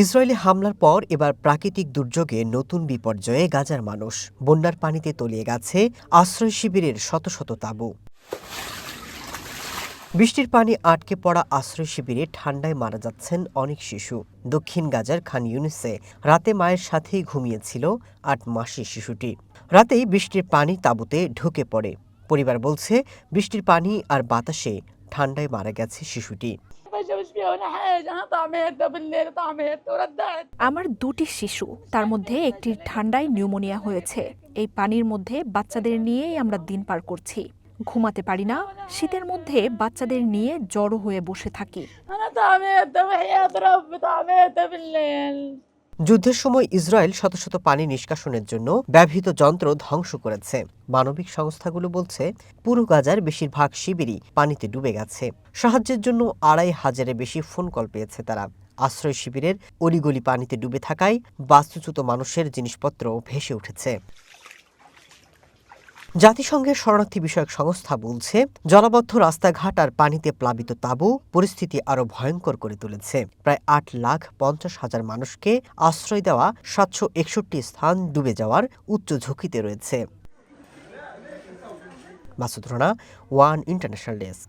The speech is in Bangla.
ইসরায়েলি হামলার পর এবার প্রাকৃতিক দুর্যোগে নতুন বিপর্যয়ে গাজার মানুষ। বন্যার পানিতে তলিয়ে গেছে আশ্রয় শিবিরের শত শত তাঁবু। বৃষ্টির পানি আটকে পড়া আশ্রয় শিবিরে ঠান্ডায় মারা যাচ্ছেন অনেক শিশু। দক্ষিণ গাজার খান ইউনিসে রাতে মায়ের সাথেই ঘুমিয়েছিল ৮ মাসের শিশুটি। রাতেই বৃষ্টির পানি তাঁবুতে ঢুকে পড়ে। পরিবার বলছে, বৃষ্টির পানি আর বাতাসে ঠান্ডায় মারা গেছে শিশুটি। আমার 2টি শিশু, তার মধ্যে একটির ঠান্ডায় নিউমোনিয়া হয়েছে। এই পানির মধ্যে বাচ্চাদের নিয়েই আমরা দিন পার করছি। ঘুমাতে পারি না, শীতের মধ্যে বাচ্চাদের নিয়ে জড়ো হয়ে বসে থাকি। যুদ্ধের সময় ইসরায়েল শত শত পানি নিষ্কাশনের জন্য ব্যবহৃত যন্ত্র ধ্বংস করেছে। মানবিক সংস্থাগুলো বলছে, পুরো গাজার বেশিরভাগ শিবিরই পানিতে ডুবে গেছে। সাহায্যের জন্য ২৫০০-এর বেশি ফোন কল পেয়েছে তারা। আশ্রয় শিবিরের অলিগলি পানিতে ডুবে থাকায় বাস্তুচ্যুত মানুষের জিনিসপত্র ভেসে উঠেছে। জাতিসংঘের শরণার্থী বিষয়ক সংস্থা বলছে, জলাবদ্ধ রাস্তাঘাট আর পানিতে প্লাবিত তাঁবু পরিস্থিতি আরও ভয়ঙ্কর করে তুলেছে। প্রায় ৮,৫০,০০০ মানুষকে আশ্রয় দেওয়া ৭৬১ স্থান ডুবে যাওয়ার উচ্চ ঝুঁকিতে রয়েছে। Masud Rana, one international desk.